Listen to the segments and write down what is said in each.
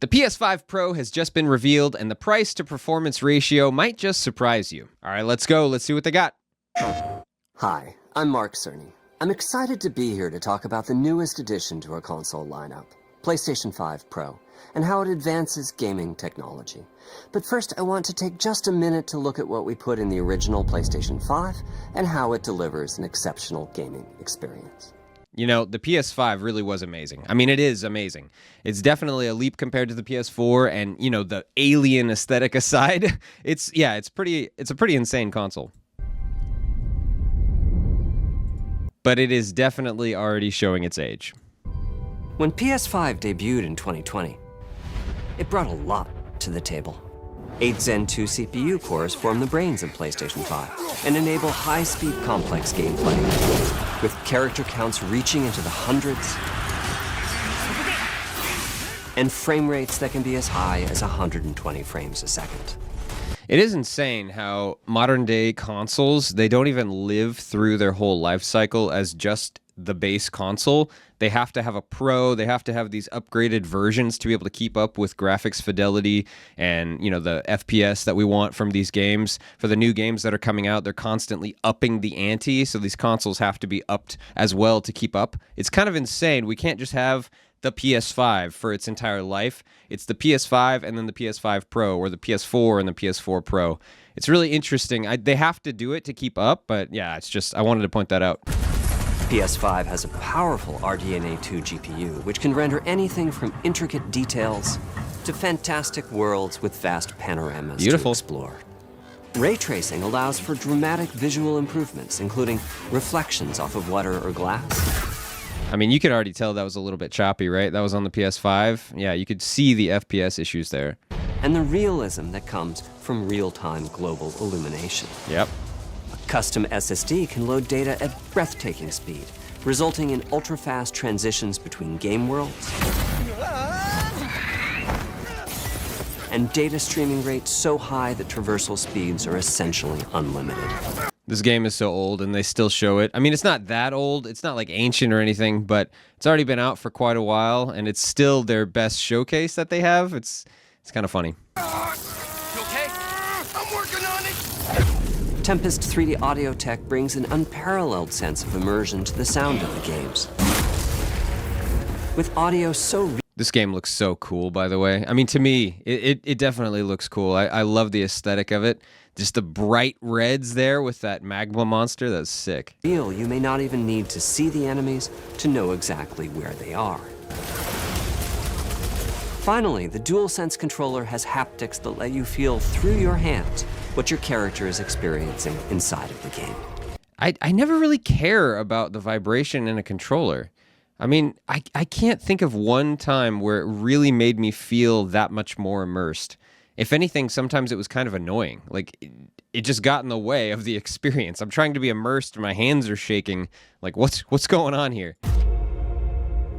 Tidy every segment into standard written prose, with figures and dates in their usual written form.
The PS5 Pro has just been revealed, and the price to performance ratio might just surprise you. All right, let's go. Let's see what they got. Hi, I'm Mark Cerny. I'm excited to be here to talk about the newest addition to our console lineup, PlayStation 5 Pro, and how it advances gaming technology. But first, I want to take just a minute to look at what we put in the original PlayStation 5 and how it delivers an exceptional gaming experience. You know, the PS5 really was amazing. I mean, it is amazing. It's definitely a leap compared to the PS4, and, you know, the alien aesthetic aside, it's a pretty insane console. But it is definitely already showing its age. When PS5 debuted in 2020, it brought a lot to the table. 8 Zen 2 CPU cores form the brains of PlayStation 5 and enable high-speed complex gameplay, with character counts reaching into the hundreds and frame rates that can be as high as 120 frames a second. It is insane how modern-day consoles, they don't even live through their whole life cycle as just the base console. They have to have a Pro, they have to have these upgraded versions to be able to keep up with graphics fidelity and, you know, the FPS that we want from these games. For the new games that are coming out, they're constantly upping the ante, so these consoles have to be upped as well to keep up. It's kind of insane. We can't just have the PS5 for its entire life. It's the PS5 and then the PS5 Pro, or the PS4 and the PS4 Pro. It's really interesting. They have to do it to keep up, but yeah, it's just, I wanted to point that out. PS5 has a powerful RDNA 2 GPU, which can render anything from intricate details to fantastic worlds with vast panoramas to explore. Ray tracing allows for dramatic visual improvements, including reflections off of water or glass. I mean, you could already tell that was a little bit choppy, right? That was on the PS5. Yeah, you could see the FPS issues there. And the realism that comes from real-time global illumination. Yep. A custom SSD can load data at breathtaking speed, resulting in ultra-fast transitions between game worlds and data streaming rates so high that traversal speeds are essentially unlimited. This game is so old, and they still show it. I mean, it's not that old. It's not like ancient or anything, but it's already been out for quite a while, and it's still their best showcase that they have. It's kind of funny. You okay? I'm working on it. Tempest 3D audio tech brings an unparalleled sense of immersion to the sound of the games. With audio so This game looks so cool, by the way. I mean, to me, it definitely looks cool. I love the aesthetic of it. Just the bright reds there with that magma monster. That's sick. real, you may not even need to see the enemies to know exactly where they are. Finally, the DualSense controller has haptics that let you feel through your hands what your character is experiencing inside of the game. I never really care about the vibration in a controller. I mean, I can't think of one time where it really made me feel that much more immersed. If anything, sometimes it was kind of annoying. Like, it just got in the way of the experience. I'm trying to be immersed, and my hands are shaking. Like, what's going on here?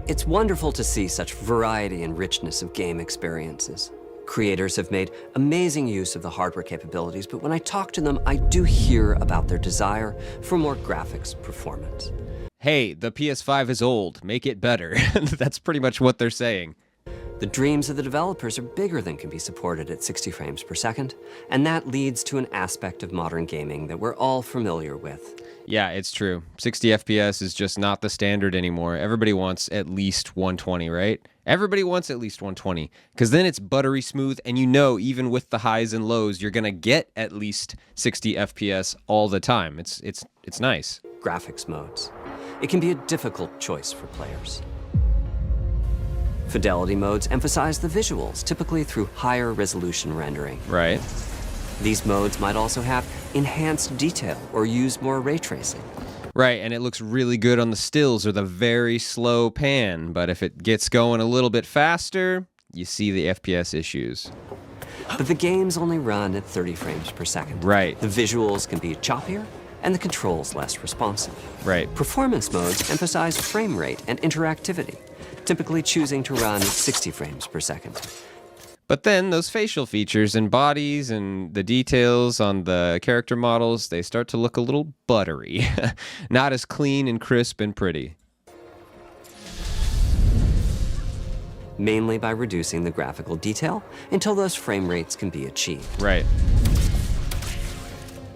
It's wonderful to see such variety and richness of game experiences. Creators have made amazing use of the hardware capabilities, but when I talk to them, I do hear about their desire for more graphics performance. Hey, the PS5 is old. Make it better. That's pretty much what they're saying. The dreams of the developers are bigger than can be supported at 60 frames per second, and that leads to an aspect of modern gaming that we're all familiar with. Yeah, it's true. 60 FPS is just not the standard anymore. Everybody wants at least 120, right? Everybody wants at least 120, because then it's buttery smooth, and you know, even with the highs and lows, you're gonna get at least 60 FPS all the time. It's nice. Graphics modes. It can be a difficult choice for players. Fidelity modes emphasize the visuals, typically through higher resolution rendering. Right. These modes might also have enhanced detail or use more ray tracing. Right, and it looks really good on the stills or the very slow pan, but if it gets going a little bit faster, you see the FPS issues. But the games only run at 30 frames per second. Right. The visuals can be choppier and the controls less responsive. Right. Performance modes emphasize frame rate and interactivity, typically choosing to run at 60 frames per second. But then those facial features and bodies and the details on the character models, they start to look a little buttery. Not as clean and crisp and pretty. mainly by reducing the graphical detail until those frame rates can be achieved. Right.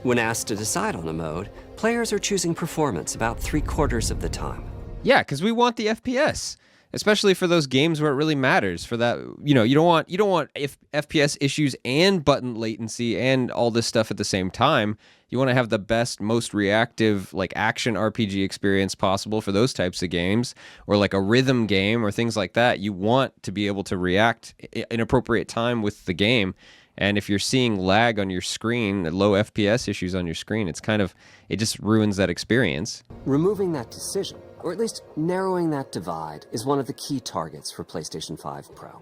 When asked to decide on a mode, players are choosing performance about 3/4 of the time. Yeah, because we want the FPS, especially for those games where it really matters. For that, you don't want FPS issues and button latency and all this stuff at the same time. You want to have the best, most reactive, like action RPG experience possible for those types of games, or like a rhythm game or things like that. You want to be able to react in appropriate time with the game. And if you're seeing lag on your screen, low FPS issues on your screen, it just ruins that experience. Removing that decision, or at least narrowing that divide, is one of the key targets for PlayStation 5 Pro.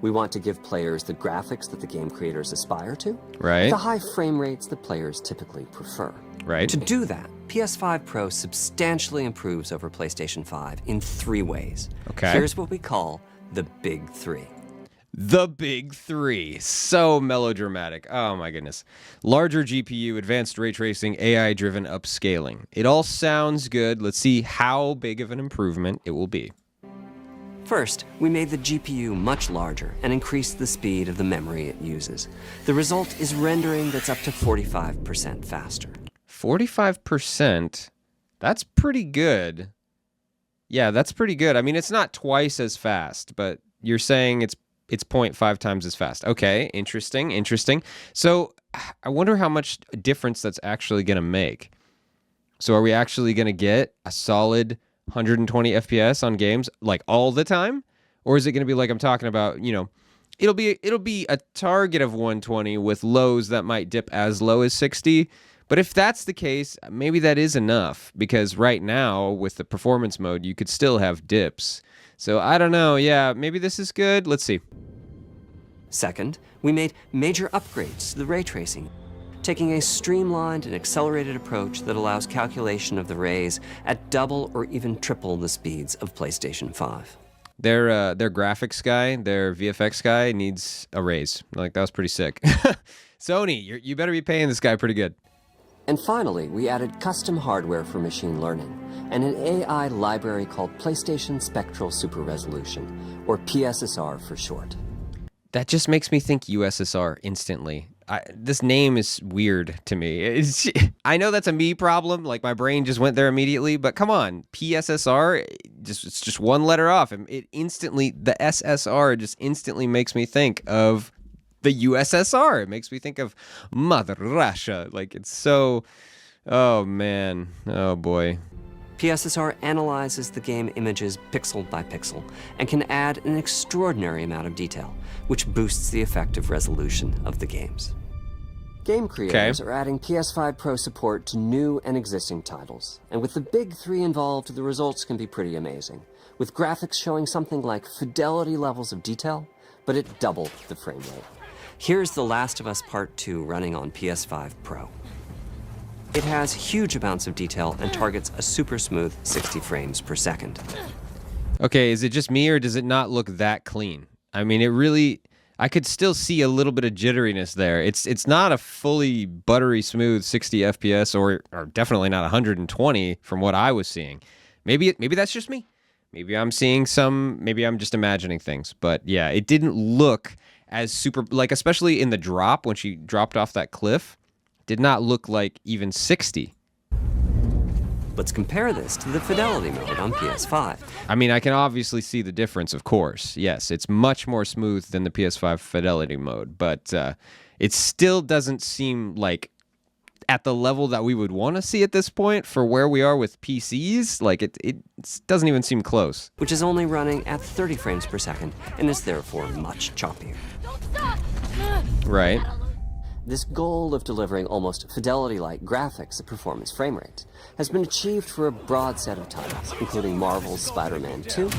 We want to give players the graphics that the game creators aspire to, Right. the high frame rates that players typically prefer. Right. To do that, PS5 Pro substantially improves over PlayStation 5 in 3 ways. Okay. Here's what we call the Big 3. The big 3. So melodramatic. Oh my goodness. Larger GPU, advanced ray tracing, AI-driven upscaling. It all sounds good. Let's see how big of an improvement it will be. First, we made the GPU much larger and increased the speed of the memory it uses. The result is rendering that's up to 45% faster. 45%? That's pretty good. Yeah, that's pretty good. I mean, it's not twice as fast, but you're saying it's 0.5 times as fast. Okay, interesting. So I wonder how much difference that's actually going to make. So are we actually going to get a solid 120 FPS on games like all the time? Or is it going to be like I'm talking about, it'll be a target of 120 with lows that might dip as low as 60. But if that's the case, maybe that is enough, because right now with the performance mode, you could still have dips. So I don't know. Yeah, maybe this is good. Let's see. Second, we made major upgrades to the ray tracing, taking a streamlined and accelerated approach that allows calculation of the rays at double or even triple the speeds of PlayStation 5. Their graphics guy, their VFX guy needs a raise. Like, that was pretty sick. Sony, you better be paying this guy pretty good. And finally, we added custom hardware for machine learning and an AI library called PlayStation Spectral Super Resolution, or PSSR for short. That just makes me think USSR instantly. This name is weird to me. I know that's a me problem. Like, my brain just went there immediately. But come on, PSSR, it's just one letter off. The SSR just instantly makes me think of the USSR. It makes me think of Mother Russia. Like, it's so... Oh, man. Oh, boy. PSSR analyzes the game images pixel by pixel and can add an extraordinary amount of detail, which boosts the effective resolution of the games. Game creators are adding PS5 Pro support to new and existing titles, and with the big 3 involved, the results can be pretty amazing, with graphics showing something like fidelity levels of detail, but at double the frame rate. Here's The Last of Us Part 2 running on PS5 Pro. It has huge amounts of detail and targets a super smooth 60 frames per second. Okay, is it just me, or does it not look that clean? I mean, it really... I could still see a little bit of jitteriness there. It's not a fully buttery smooth 60 FPS, or definitely not 120 from what I was seeing. Maybe that's just me. Maybe I'm seeing maybe I'm just imagining things. But yeah, it didn't look as super, like, especially in the drop when she dropped off that cliff, did not look like even 60. Let's compare this to the fidelity mode on PS5. I mean, I can obviously see the difference, of course. Yes, it's much more smooth than the PS5 fidelity mode, but it still doesn't seem like at the level that we would want to see at this point for where we are with PCs. Like, it doesn't even seem close. Which is only running at 30 frames per second and is therefore much choppier. Right. This goal of delivering almost fidelity-like graphics at performance frame rates has been achieved for a broad set of titles, including Marvel's Spider-Man 2.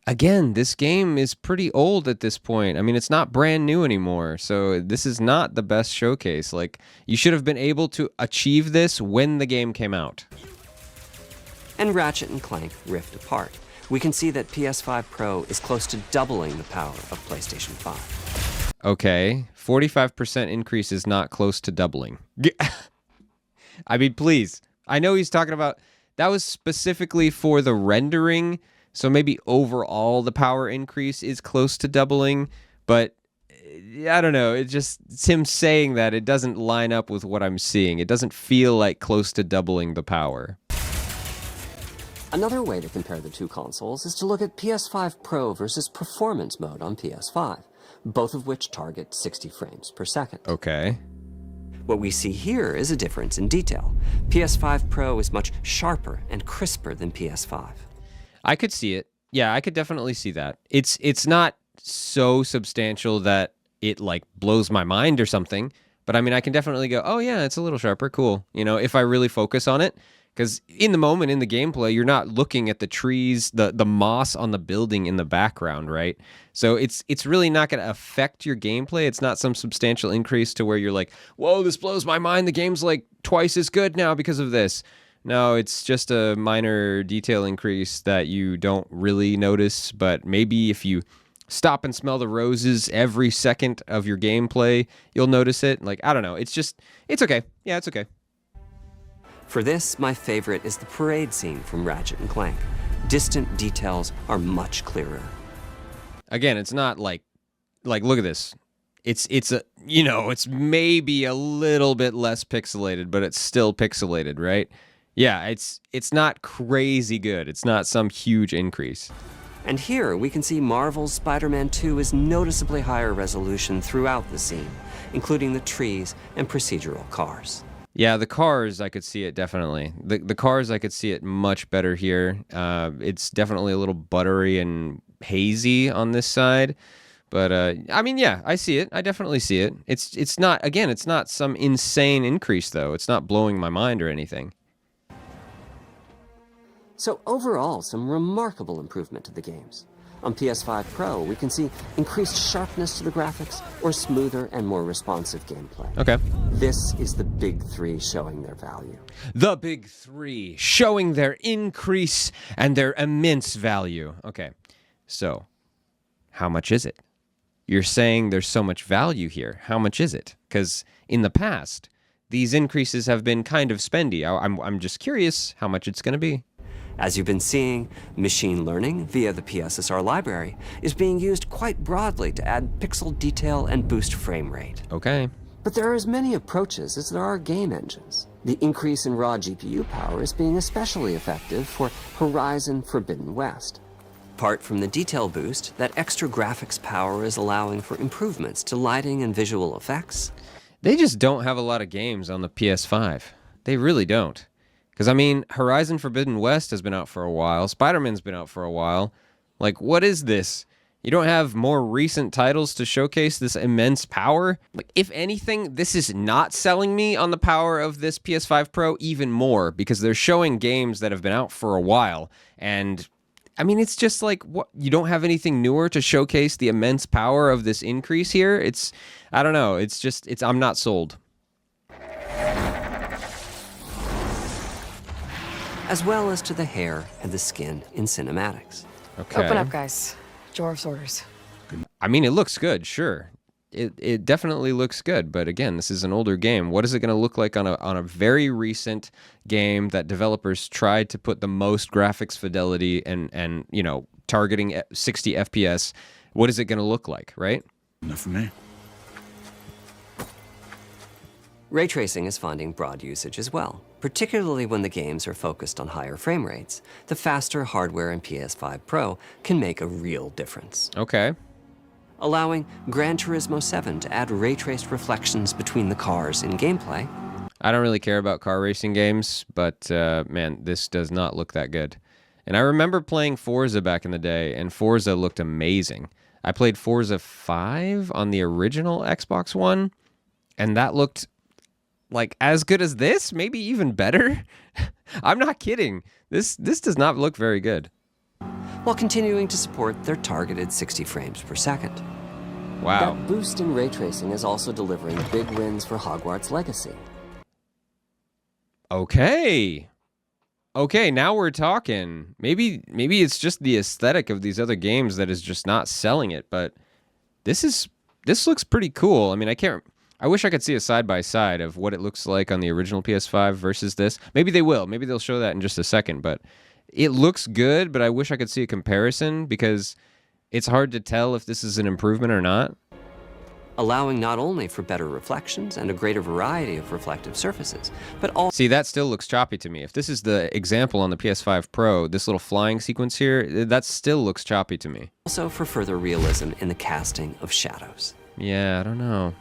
Again, this game is pretty old at this point. I mean, it's not brand new anymore, so this is not the best showcase. Like, you should have been able to achieve this when the game came out. And Ratchet & Clank Rift Apart. We can see that PS5 Pro is close to doubling the power of PlayStation 5. Okay, 45% increase is not close to doubling. I mean, please. I know he's talking about... That was specifically for the rendering, So maybe overall the power increase is close to doubling, but I don't know. It's him saying that it doesn't line up with what I'm seeing. It doesn't feel like close to doubling the power. Another way to compare the two consoles is to look at PS5 Pro versus Performance mode on PS5, both of which target 60 frames per second. Okay. What we see here is a difference in detail. PS5 Pro is much sharper and crisper than PS5. I could see it. Yeah, I could definitely see that. It's not so substantial that it like blows my mind or something, but I mean, I can definitely go, oh yeah, it's a little sharper, cool. You know, if I really focus on it. Because in the moment, in the gameplay, you're not looking at the trees, the moss on the building in the background, right? So it's really not going to affect your gameplay. It's not some substantial increase to where you're like, whoa, this blows my mind. The game's like twice as good now because of this. No, it's just a minor detail increase that you don't really notice. But maybe if you stop and smell the roses every second of your gameplay, you'll notice it. Like, I don't know. It's okay. Yeah, it's okay. For this, my favorite is the parade scene from Ratchet & Clank. Distant details are much clearer. Again, it's not like look at this. It's maybe a little bit less pixelated, but it's still pixelated, right? Yeah, it's not crazy good. It's not some huge increase. And here we can see Marvel's Spider-Man 2 is noticeably higher resolution throughout the scene, including the trees and procedural cars. Yeah, the cars, I could see it definitely. The cars, I could see it much better here. It's definitely a little buttery and hazy on this side. But, I mean, yeah, I see it. I definitely see it. It's not some insane increase, though. It's not blowing my mind or anything. So overall, some remarkable improvement to the games. On PS5 Pro, we can see increased sharpness to the graphics or smoother and more responsive gameplay. Okay. This is the big three showing their value. The big three showing their increase and their immense value. Okay. So, how much is it? You're saying there's so much value here. How much is it? Because in the past, these increases have been kind of spendy. I'm just curious how much it's going to be. As you've been seeing, machine learning via the PSSR library is being used quite broadly to add pixel detail and boost frame rate. Okay. But there are as many approaches as there are game engines. The increase in raw GPU power is being especially effective for Horizon Forbidden West. Apart from the detail boost, that extra graphics power is allowing for improvements to lighting and visual effects. They just don't have a lot of games on the PS5. They really don't. Because, I mean, Horizon Forbidden West has been out for a while. Spider-Man's been out for a while. Like, what is this? You don't have more recent titles to showcase this immense power? Like, if anything, this is not selling me on the power of this PS5 Pro even more, because they're showing games that have been out for a while. And, I mean, it's just like, what? You don't have anything newer to showcase the immense power of this increase here? I don't know. I'm not sold. As well as to the hair and the skin in cinematics. Okay. Open up, guys. Jor's orders. I mean, it looks good, sure. It definitely looks good, but again, this is an older game. What is it going to look like on a very recent game that developers tried to put the most graphics fidelity and targeting 60 FPS? What is it going to look like, right? Enough for me. Ray tracing is finding broad usage as well, particularly when the games are focused on higher frame rates. The faster hardware in PS5 Pro can make a real difference. Okay. Allowing Gran Turismo 7 to add ray-traced reflections between the cars in gameplay. I don't really care about car racing games, but man, this does not look that good. And I remember playing Forza back in the day, and Forza looked amazing. I played Forza 5 on the original Xbox One, and that looked like as good as this, maybe even better. I'm not kidding. This does not look very good. While continuing to support their targeted 60 frames per second. Wow. That boost in ray tracing is also delivering big wins for Hogwarts Legacy. Okay, now we're talking. Maybe it's just the aesthetic of these other games that is just not selling it, but this looks pretty cool. I mean, I wish I could see a side-by-side of what it looks like on the original PS5 versus this. Maybe they will. Maybe they'll show that in just a second, but It looks good, but I wish I could see a comparison because it's hard to tell if this is an improvement or not. allowing not only for better reflections and a greater variety of reflective surfaces, but also See, that still looks choppy to me. If this is the example on the PS5 Pro, this little flying sequence here, that still looks choppy to me. for further realism in the casting of shadows. Yeah, I don't know.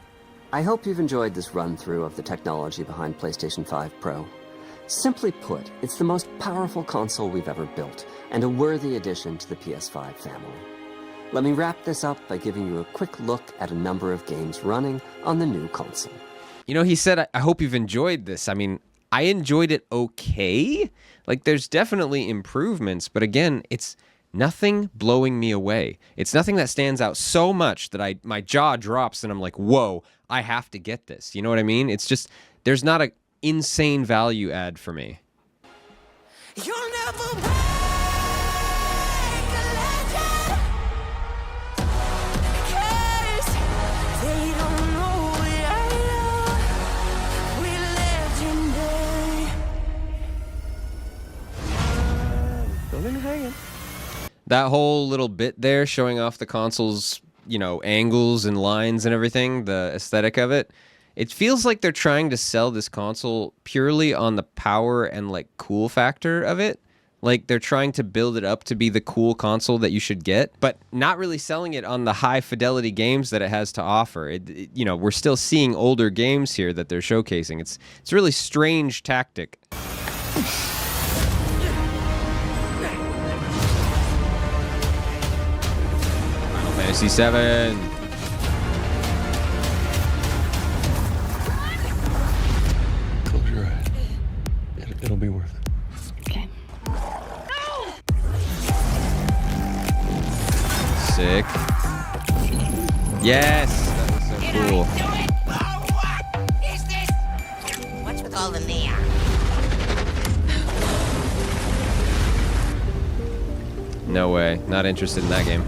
I hope you've enjoyed this run-through of the technology behind PlayStation 5 Pro. Simply put, it's the most powerful console we've ever built, and a worthy addition to the PS5 family. Let me wrap this up by giving you a quick look at a number of games running on the new console. You know, he said, I hope you've enjoyed this. I mean, I enjoyed it okay. Like, there's definitely improvements, but again, it's nothing blowing me away. It's nothing that stands out so much that my jaw drops and I'm like, whoa, I have to get this. You know what I mean? It's just, there's not an insane value add for me. You'll never That whole little bit there showing off the console's, you know, angles and lines and everything, the aesthetic of it, it feels like they're trying to sell this console purely on the power and like cool factor of it. Like they're trying to build it up to be the cool console that you should get, but not really selling it on the high fidelity games that it has to offer. You know, we're still seeing older games here that they're showcasing. It's a really strange tactic. Fantasy 7. Close your eyes. It'll be worth it. Okay. Sick. Yes! That was so cool. What is this? What's with all the neon? No way. Not interested in that game.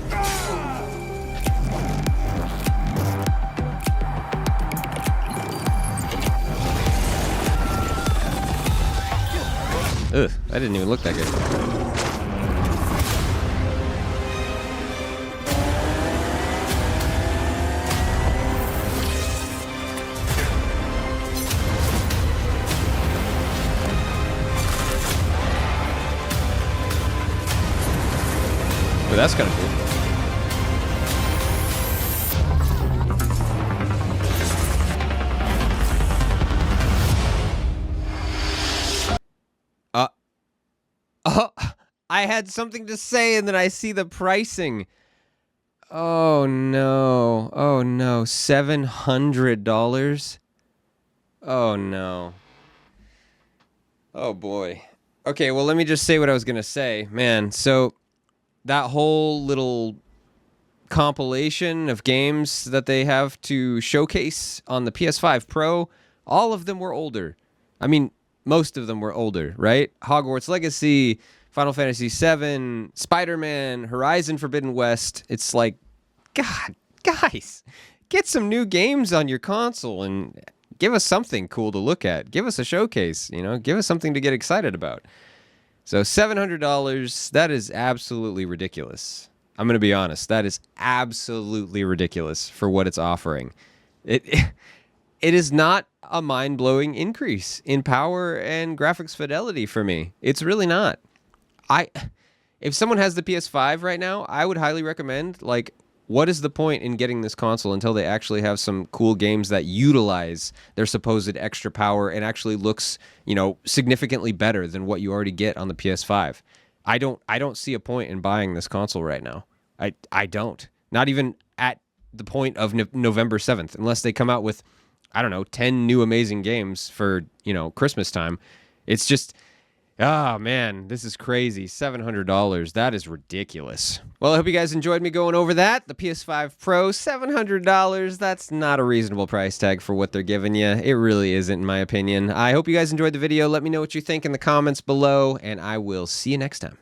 Ugh, that didn't even look that good. But that's kind of cool. Oh, I had something to say and then I see the pricing. Oh no. Oh no. $700. Oh no. Oh boy. Okay, well let me just say what I was going to say. Man, so that whole little compilation of games that they have to showcase on the PS5 Pro, all of them were older. I mean, most of them were older, right? Hogwarts Legacy, Final Fantasy VII, Spider-Man, Horizon Forbidden West. It's like, God, guys, get some new games on your console and give us something cool to look at. Give us a showcase, you know? Give us something to get excited about. So $700, that is absolutely ridiculous. I'm going to be honest. That is absolutely ridiculous for what it's offering. It is not a mind-blowing increase in power and graphics fidelity for me. It's really not. If someone has the PS5 right now, I would highly recommend, like, what is the point in getting this console until they actually have some cool games that utilize their supposed extra power and actually looks, you know, significantly better than what you already get on the PS5? I don't see a point in buying this console right now. I don't. Not even at the point of November 7th, unless they come out with, I don't know, 10 new amazing games for, you know, Christmas time. It's just, oh man, this is crazy. $700. That is ridiculous. Well, I hope you guys enjoyed me going over that. The PS5 Pro, $700. That's not a reasonable price tag for what they're giving you. It really isn't, in my opinion. I hope you guys enjoyed the video. Let me know what you think in the comments below, and I will see you next time.